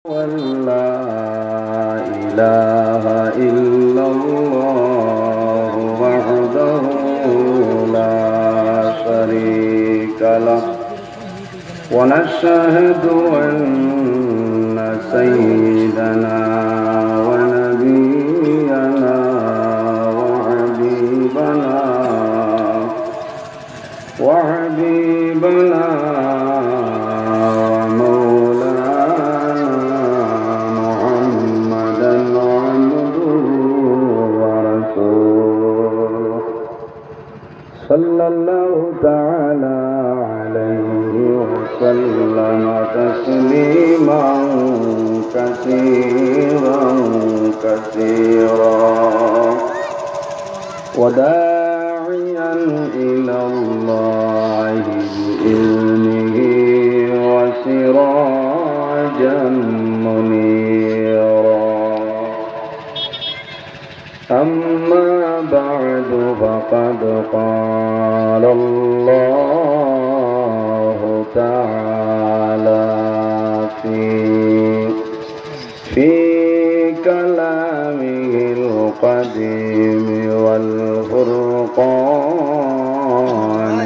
ولا إله إلا الله وحده لا شريك له ونشهد أن سيدنا ونبينا وحبيبنا صلى الله تعالى عليه وسلم تسليما كثيرا كثيرا وداعيا إلى الله بإذنه وسراجا منيرا أما بعد فقد قال الله تعالى في كلامه القديم والفرقان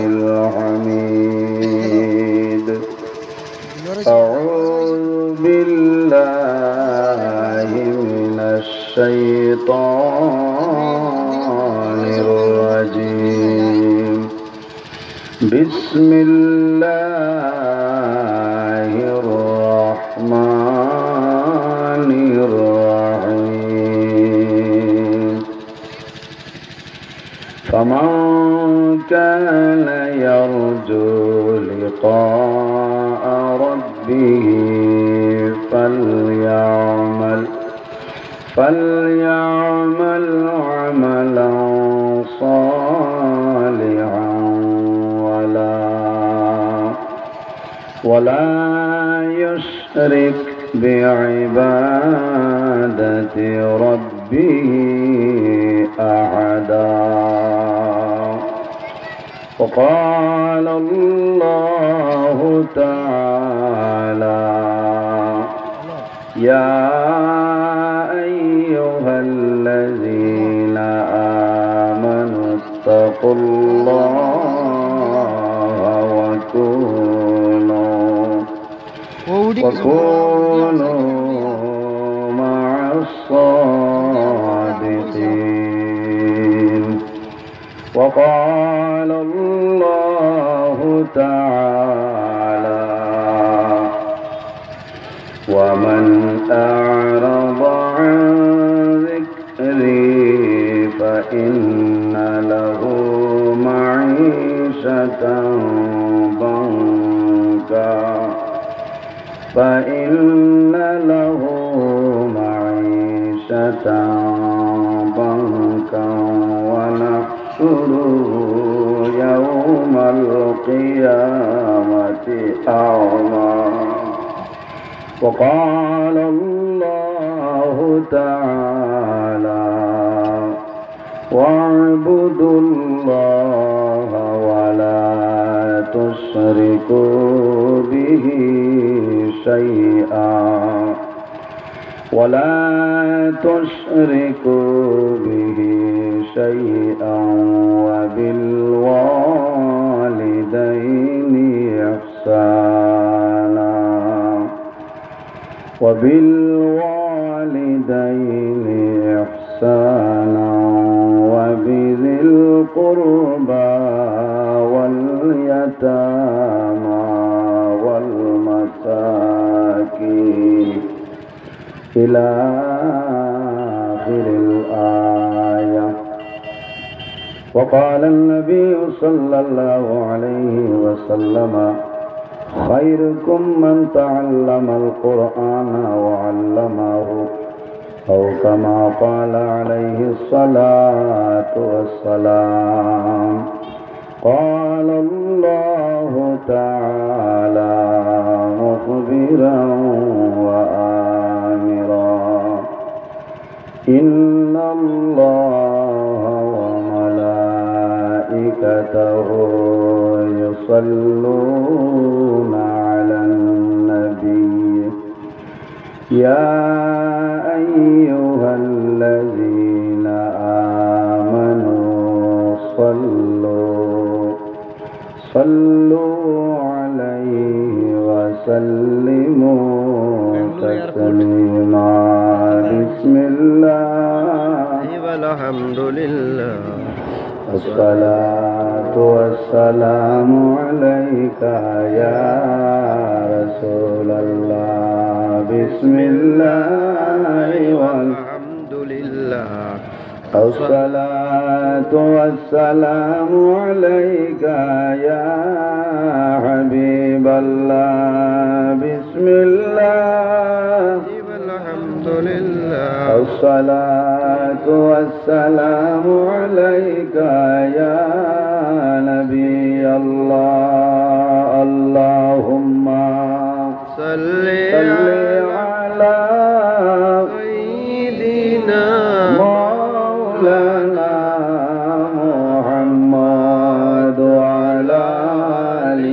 الحميد أعوذ بالله من الشيطان الرجيم بسم الله الرحمن الرحيم فمن كان يرجو لقاء ربه فليعمل عملا صالحا ولا يشرك بعبادة ربه أحدا وقال الله تعالى يا أيها الذين آمنوا اتقوا الله وكونوا مع الصادقين وقال الله تعالى ومن أعرض عن ذكري فإن له معيشة ضنكا ونحشره يوم القيامة أعمى وقال الله تعالى واعبدوا الله ولا تشركوا به شيئا وبالوالدين إحسانا وبذي القربى واليتامى والمساكين إلى آخر الآية. وقال النبي صلى الله عليه وسلم خيركم من تعلم القرآن وعلمه أو كما قال عليه الصلاة والسلام. قال الله تعالى مخبرا وآمرا إن الله وملائكته يصلون على النبي يا أيها الذين آمنوا صلوا عليه وسلموا تسليما بسم الله والحمد لله والصلاة والسلام عليك يا رسول الله بسم الله والحمد لله الصلاة والسلام عليك يا حبيب الله بسم الله والحمد لله الصلاة والسلام عليك يا نبي الله اللهم صل على سيدنا مولانا محمد وعلى آل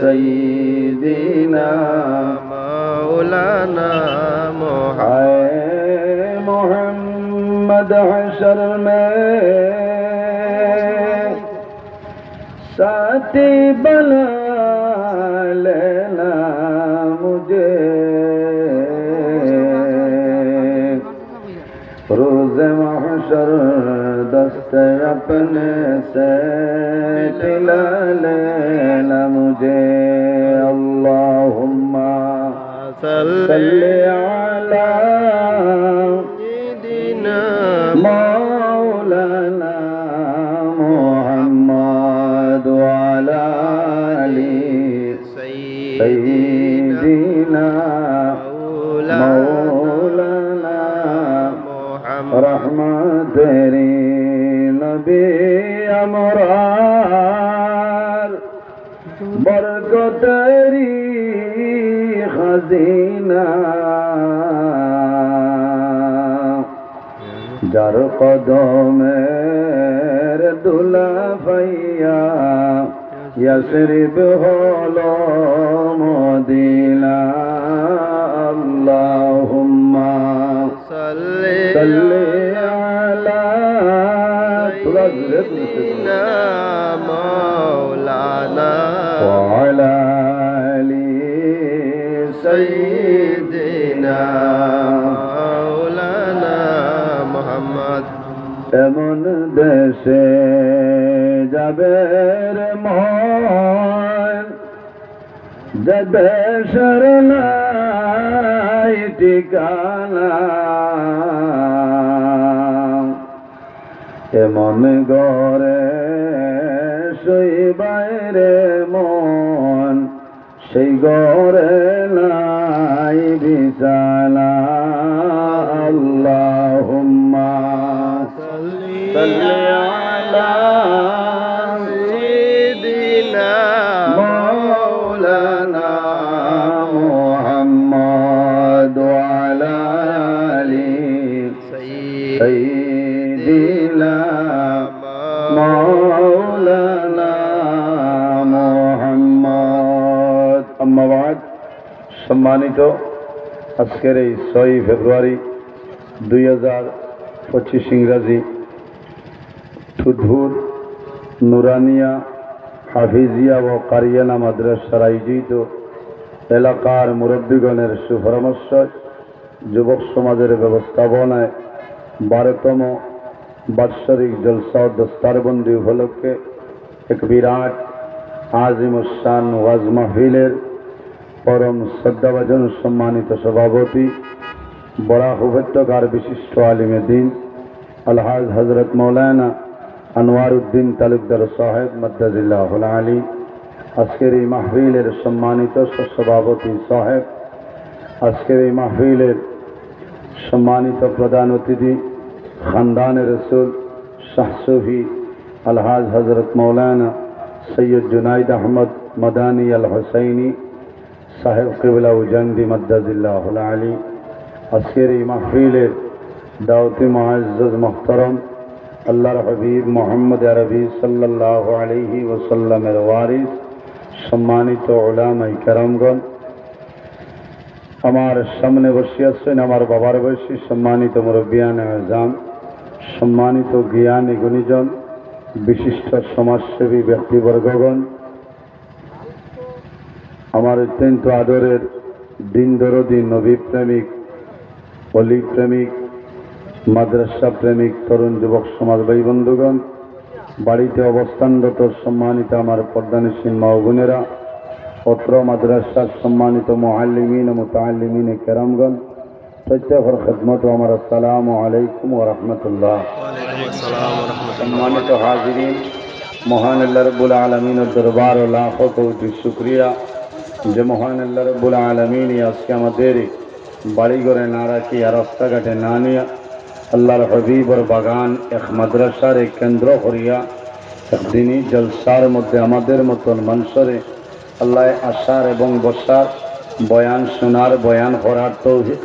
سيدنا مولانا محمد حشر में साथी बना लेना मुझे रोज़ महशर दस्त अपने से पिला लेना मुझे अल्लाहुम्मा सल्ली अला سيدنا مولانا محمد وعلى آل سيدنا مولانا محمد رحمت تیری نبی امرار برکت تیری خزینہ যার কদমের দুলাফাইয়া ইয়াসরিব হলো মদিনা আল্লাহুম্মা সাল্লি আলা سيدنا مولانا ওয়া আলা আলি سيدنا مولانا محمد এমন দেশে যাবে রে মন যে দেশের নাই ঠিকানা এমন ঘরে শুইবাই রে মন সেই ঘরে নাই বিছানা আল্লাহুম্মা সাল্লি আলা سيدنا مولانا محمد وعلى آل سيدنا مولانا محمد أما بعد সম্মানিত আজকের এই 6 ফেব্রুয়ারি 2025 ইংরাজি থুধুর নুরানিয়া হাফিজিয়া ও কারিয়ানা মাদ্রাসার আয়োজিত এলাকার মুরব্বীগণের সুপরামর্শ যুবক সমাজের ব্যবস্থাপনায় 12তম বাৎসরিক জলসা ও দস্তারবন্দি উপলক্ষে এক বিরাট আজিমুসান ওয়াজ মাহফিলের পরম শ্রদ্ধাভাজন সম্মানিত সভাপতি বরাক উপত্যকার বিশিষ্ট আলিমে দিন আলহাজ হজরত মৌলানা আনোয়ারউদ্দিন তালুকদার সাহেব মদ্দাজিল্লাহুল আলী আজকের এই মাহফিলের সম্মানিত সভাপতি সাহেব আজকের এই মাহফিলের সম্মানিত প্রধান অতিথি খানদানের রসুল শাহ সুফি আলহাজ হজরত মৌলানা সৈয়দ জুনাইদ আহমদ মদানী আল হুসাইনি সাহেব কিবলা উজন্দি মদ্দাজিল্লাহুল আলী আজকের এই মাহফিলের দাওয়াতি মুআজ্জাজ মুহতারাম আল্লাহর হাবিব মোহাম্মদ আরবি সাল্লাল্লাহু আলাইহি ওয়াসাল্লামের ওয়ারিস সম্মানিত উলামায়ে কেরামগণ আমার সামনে বসে আছেন আমার বাবার বয়সী সম্মানিত মুরব্বিয়ান আজম, সম্মানিত জ্ঞানী গুণীজন, বিশিষ্ট সমাজসেবী ব্যক্তিবর্গগণ, আমার অত্যন্ত আদরের দিন দরদি নবী প্রেমিক, অলি প্রেমিক, মাদ্রাসা প্রেমিক, তরুণ যুবক সমাজ ভাই বন্ধুগণ, বাড়িতে অবস্থানরত সম্মানিত আমার পর্দানিসীন মা ও বোনেরা, অত্র মাদ্রাসার সম্মানিত মুআল্লিমিন ও মুতাআল্লিমিন কেরামগণ, প্রত্যেকের খিদমত আমার আসসালামু আলাইকুম ওয়া রাহমাতুল্লাহ। সম্মানিত হাজিরিন, মহান আল্লাহ রাব্বুল আলামিনের দরবার ও লাখো কোটি শুকরিয়া যে মহান আল্লাহ রাব্বুল আলামিন আজকে আমাদের বাড়ি ঘরে না রাখিয়া রাস্তাঘাটে না নিয়ে আল্লাহর হবিবর বাগান এক মাদ্রাসার এক কেন্দ্র করিয়া একদিনই জলসার মধ্যে আমাদের মতন মানুষরে আল্লাহ আসার এবং বসার বয়ান শোনার বয়ান করার তৌফিক